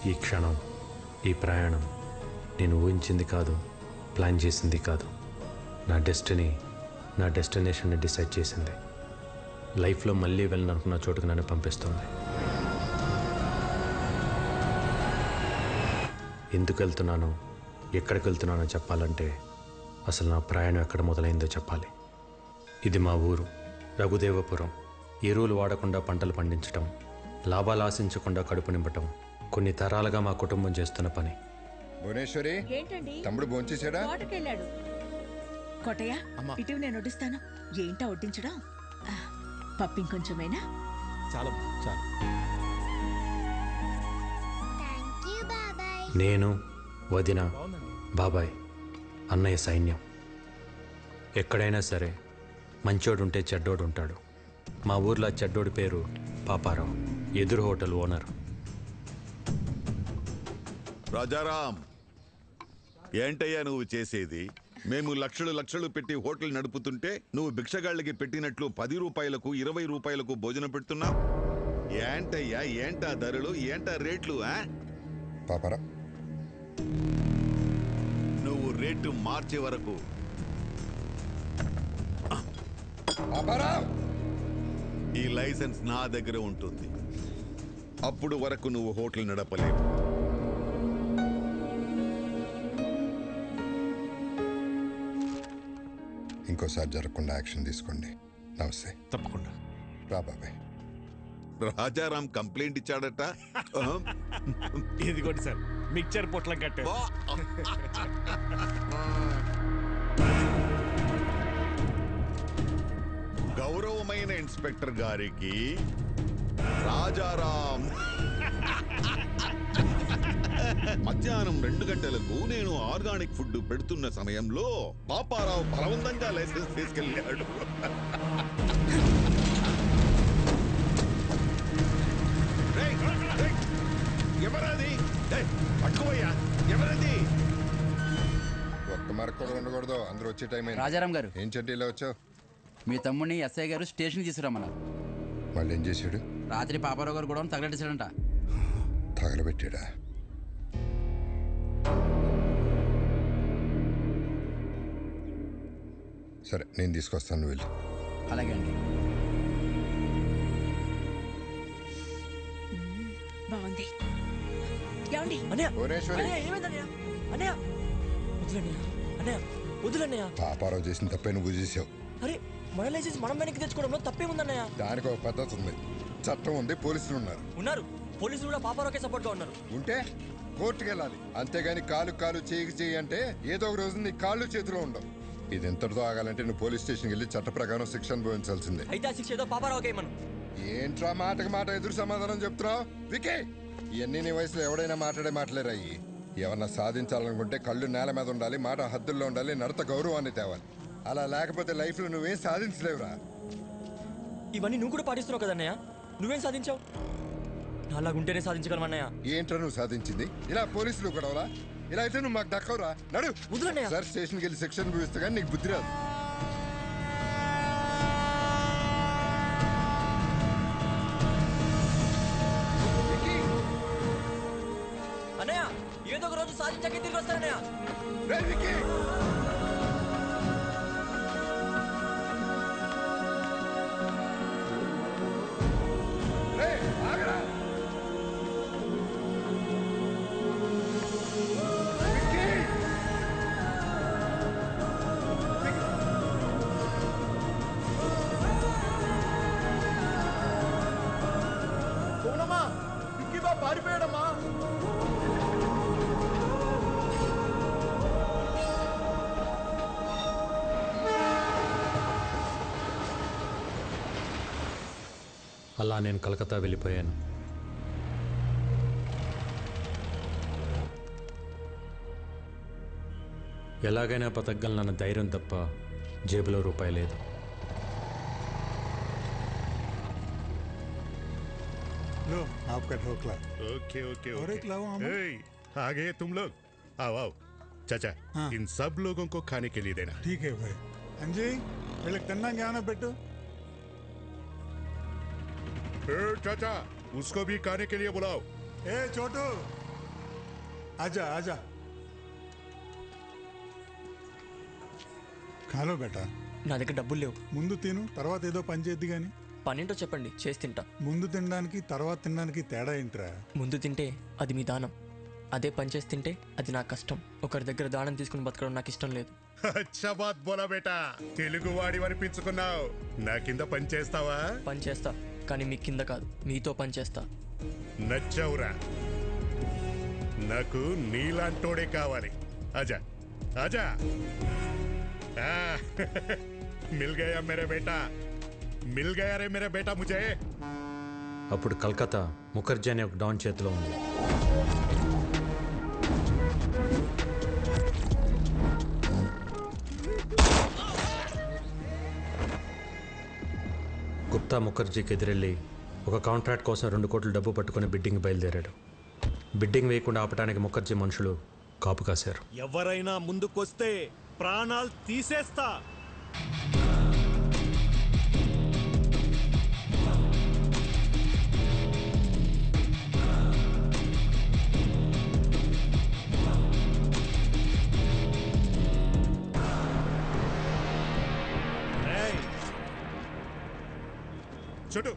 ఈ క్షణం, ఈ ప్రయాణం నేను ఊహించింది కాదు, ప్లాన్ చేసింది కాదు. నా డెస్టినీ నా డెస్టినేషన్ని డిసైడ్ చేసింది. లైఫ్లో మళ్ళీ వెళ్ళాలనుకున్న చోటుకు నన్ను పంపిస్తుంది. ఎందుకు వెళ్తున్నానో, ఎక్కడికి వెళ్తున్నానో చెప్పాలంటే అసలు నా ప్రయాణం ఎక్కడ మొదలైందో చెప్పాలి. ఇది మా ఊరు రఘుదేవపురం. ఎరువులు వాడకుండా పంటలు పండించటం, లాభాలు ఆశించకుండా కడుపు నింపటం కొన్ని తరాలుగా మా కుటుంబం చేస్తున్న పని. భువనేశ్వరి, తమ్ముడు భోంచేశాడా? కోటయ్య, ఇటీవల నేను వడ్డిస్తాను. ఏంటా వడ్డించడం? పప్పు ఇంకొంచెమేనా? చాలా చాలా. నేను, వదిన, బాబాయ్, అన్నయ్య సైన్యం. ఎక్కడైనా సరే మంచోడుంటే చెడ్డోడు ఉంటాడు. మా ఊర్లో చెడ్డోడి పేరు పాపారావు, ఎదురు హోటల్ ఓనర్. రాజారాం, ఏంటయ్యా నువ్వు చేసేది? మేము లక్షలు లక్షలు పెట్టి హోటల్ నడుపుతుంటే నువ్వు భిక్షగాళ్ళకి పెట్టినట్లు 10 రూపాయలకు 20 రూపాయలకు భోజనం పెడుతున్నావు. ఏంటయ్యా, ఏంటా ధరలు, ఏంటా రేట్లు? పాపారా, నువ్వు రేటు మార్చే వరకు ఈ లైసెన్స్ నా దగ్గర ఉంటుంది. అప్పుడు వరకు నువ్వు హోటల్ నడపలేవు. ఇంకోసారి జరగకుండా యాక్షన్ తీసుకోండి. నమస్తే. తప్పకుండా రా బాబాయ్. రాజారాం కంప్లైంట్ ఇచ్చాడట. ఇదిగోండి సార్, మిక్చర్ పొట్లం కట్టే. గౌరవమైన ఇన్స్పెక్టర్ గారికి రాజారాం మధ్యాహ్నం 2 గంటలకు నేను ఆర్గానిక్ ఫుడ్ పెడుతున్న సమయంలో పాపారావు బలవంతంగా లైసెన్స్ తీసుకెళ్ళాడు. ఎవరది? పట్టుకోయ్యా, ఎవరది? ఒక్క మరకు కూడా ఉండకూడదు. అందరూ వచ్చే టైం అయింది. రాజారాం గారు, ఏం చెడ్డీలో వచ్చావు? మీ తమ్ముడిని ఎస్ఐ గారు స్టేషన్కి తీసుకురమ్మన్నారు. వాళ్ళు ఏం చేశాడు? రాత్రి పాపారావు గారు కూడా తగలెట్టేశాడంట. తగలబెట్టాడా? సరే, నేను తీసుకొస్తాను, వెళ్ళి. అలాగే అండి. బాగుంది. పాపారావు చేసిన తప్పే నువ్వు చేసావు. అరే, మన లైసెన్స్ మనం వెనక్కి తెచ్చుకోవడంలో తప్పేముందన్నయ్య? దానికి ఒక పద్ధతి ఉంది, చట్టం ఉంది, పోలీసులు ఉన్నారు. పోలీసులు కూడా పాపారావుకే సపోర్ట్ గా ఉన్నారు. ఉంటే కోర్టుకు వెళ్ళాలి, అంతేగాని కాలు కాలు చేయి అంటే ఏదో ఒక రోజు నీ కాళ్ళు చేతిలో ఉండవు. ఇది ఎంతటితో ఆగాలంటే నువ్వు పోలీస్ స్టేషన్కి వెళ్ళి చట్ట ప్రకారం శిక్ష అనుభవించాల్సిందే. అయితే ఆ శిక్ష ఏదో పాపారావుకే మనం. ఏంట్రా మాటకి మాట ఎదురు సమాధానం చెప్తున్నావు? వికే, ఇవన్నీ నీ వయసులో ఎవడైనా మాట్లాడే మాటలేరాయి. ఏమన్నా సాధించాలనుకుంటే కళ్ళు నేల మీద ఉండాలి, మాట హద్దుల్లో ఉండాలి, నడత గౌరవాన్ని తేవాలి. అలా లేకపోతే లైఫ్లో నువ్వేం సాధించలేవురా. ఇవన్నీ నువ్వు కూడా పాటిస్తున్నావు కదన్నయ్య. నువ్వేం సాధించావు? అలాగుంటేనే సాధించగలమన్నయ్య. ఏంట్రా నువ్వు సాధించింది? ఇలా పోలీసులు గొడవలా? ఇలా అయితే నువ్వు మాకు దక్కవురా. నడు సార్, స్టేషన్కి వెళ్ళి శిక్షణ అనుభవిస్తా కానీ నీకు బుద్ధి రాదు. అన్నయ్య, ఏదో ఒక రోజు సాధించాకే తిరిగి వస్తానన్నయ్య. పారిపోయాడమ్మా. అలా నేను కలకత్తా వెళ్ళిపోయాను. ఎలాగైనా బతకగలనన్న ధైర్యం తప్ప జేబులో రూపాయి లేదు. लो आपका ढोकला। ओके ओके और एक लाओ हम। आ गए तुम लोग, आओ आओ। चाचा, हाँ। इन सब लोगों को खाने के लिए देना। ठीक है भाई। अंजी, వీళ్ళకి తిన్నాక ఏమైనా పెట్టు. चाचा, उसको भी खाने के लिए बुलाओ. ఏ చోటు, आजा आजा ఖాలో బేటా. నా దగ్గర డబ్బులు లేవు. ముందు తిను, తర్వాత ఏదో పని చేద్ది గాని. పనేంటో చెప్పండి, చేసి తింటా. ముందు తినడానికి తర్వాత తినడానికి తేడా ఏంట్రా? ముందు తింటే అది మీ దానం, అదే పని చేసి తింటే అది నా కష్టం. ఒకరి దగ్గర దానం తీసుకుని బతకడం నాకు ఇష్టం లేదు. అచ్చా బాత్ బోలా బేటా, తెలుగు వాడి అనిపించుకున్నావు. నా కింద పని చేస్తావా? పని చేస్తా, కానీ మీ కింద కాదు, మీతో పని చేస్తా. నచ్చావురా, నాకు నీలాంటోడే కావాలి. ఆజా ఆజా. మిల్ గయా మేరే బేటా, మిల్ గయా రే మేరే బేటా ముజే. అప్పుడు కలకత్తా ముఖర్జీ అనే ఒక డాన్ చేతిలో ఉంది. గుప్తా ముఖర్జీకి ఎదురెళ్ళి ఒక కాంట్రాక్ట్ కోసం 2 కోట్ల డబ్బు పట్టుకుని బిడ్డింగ్ బయలుదేరాడు. బిడ్డింగ్ వేయకుండా ఆపడానికి ముఖర్జీ మనుషులు కాపు కాశారు. ఎవరైనా ముందుకొస్తే ప్రాణాలు తీసేస్తా. చుట్టూ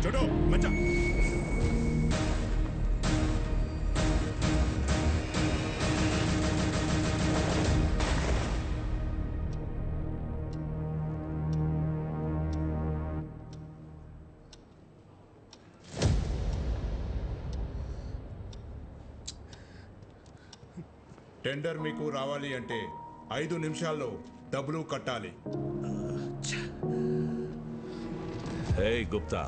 చుట్టూ మంచా. టెండర్ మీకు రావాలి అంటే 5 నిమిషాల్లో డబ్బులు కట్టాలి. హే గుప్తా,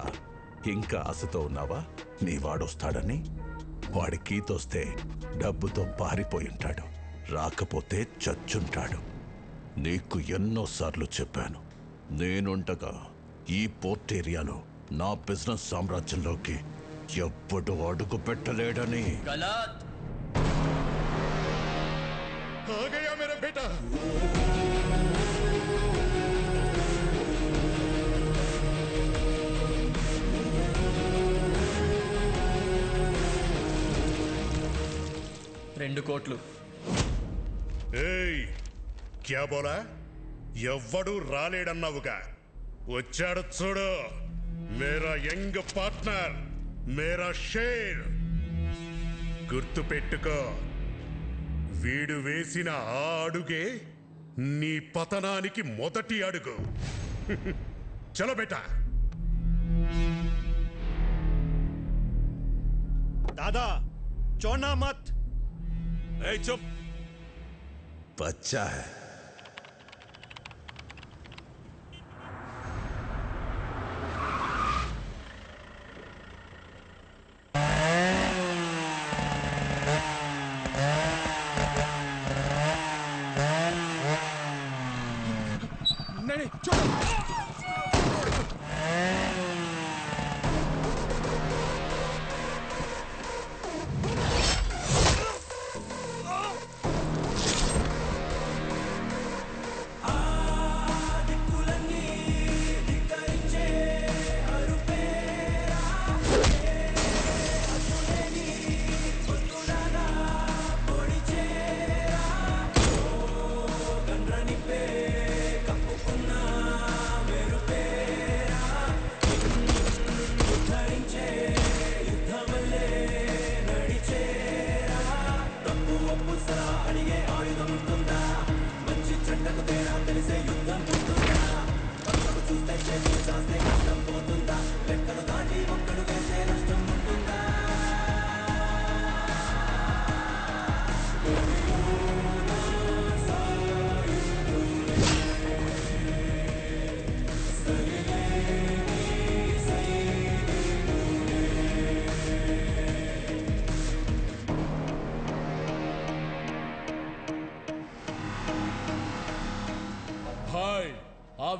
ఇంకా ఆశతో ఉన్నావా? నీ వాడొస్తాడని? వాడి కీతొస్తే డబ్బుతో పారిపోయి ఉంటాడు, రాకపోతే చచ్చుంటాడు. నీకు ఎన్నోసార్లు చెప్పాను, నేనుండగా ఈ పోర్ట్ ఏరియాలో నా బిజినెస్ సామ్రాజ్యంలోకి ఎవ్వడు అడుగు పెట్టలేడని. आ गया मेरा बेटा. రెండు కోట్లు. ఏయ్, క్యా బోలా? ఎవ్వడు రాలేడన్నావుగా, వచ్చాడు చూడు. మేరా యంగ్ పార్ట్నర్, మేరా షేర్. గుర్తు పెట్టుకో, వీడు వేసిన ఆ అడుగే నీ పతనానికి మొదటి అడుగు. చలో బేటా. दादा चौना मत. ए चुप. बच्चा है. नहीं छोड़ो.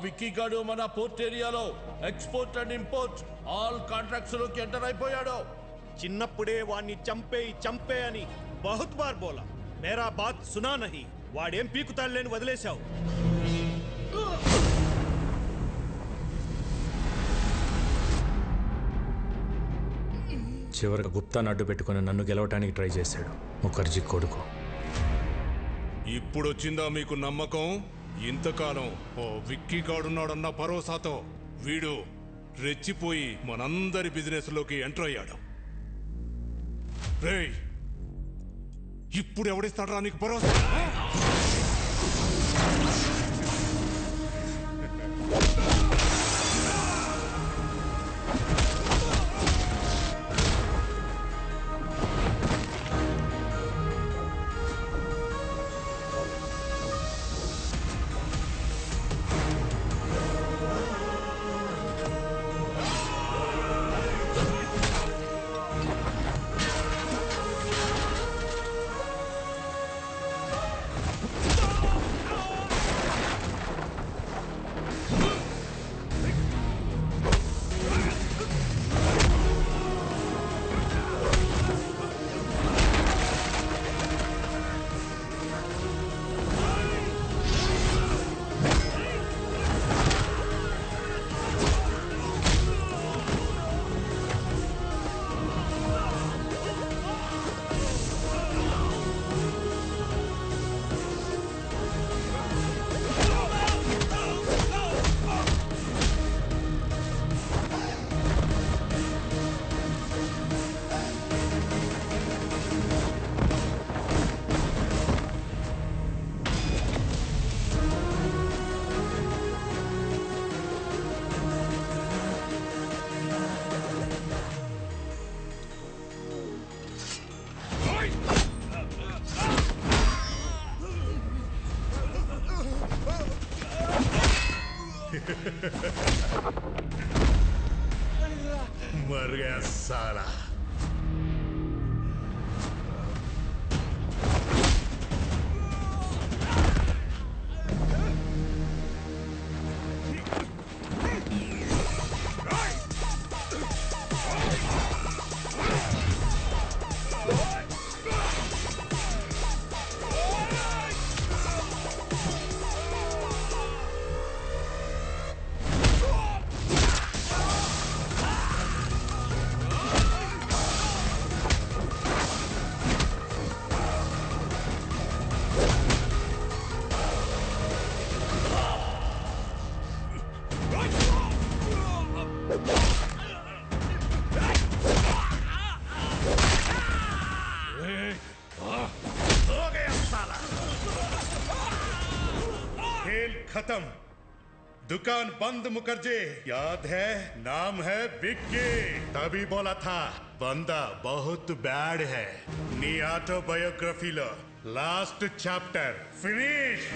విక్కీ గాడు మన పోర్ట్ ఏరియాలో export and import all contracts లోకి ఎంటర్ అయిపోయాడు. చిన్నప్పుడే వాణ్ణి చంపే అని బహుత్ బార్ బోలా, మేరా బాత్ సునా నహీ. వాడేం పీకుతాడులేని వదిలేశావు. చివరికి గుప్తాను అడ్డు పెట్టుకుని నన్ను గెలవటానికి ట్రై చేశాడు ముఖర్జీ కొడుకు. ఇప్పుడొచ్చిందా మీకు నమ్మకం? ఇంతకాలం ఓ విక్కీ గాడున్నాడన్న భరోసాతో వీడు రెచ్చిపోయి మనందరి బిజినెస్ లోకి ఎంటర్ అయ్యాడు. రేయ్, ఇప్పుడు ఎవడిస్తాడరా నీకు భరోసా? मर गया साला। खत्म, दुकान बंद। मुखर्जी याद है, नाम है विक्की। तभी बोला था बंदा बहुत बैड है। नी ऑटोबायोग्राफी लो लास्ट चैप्टर फिनिश।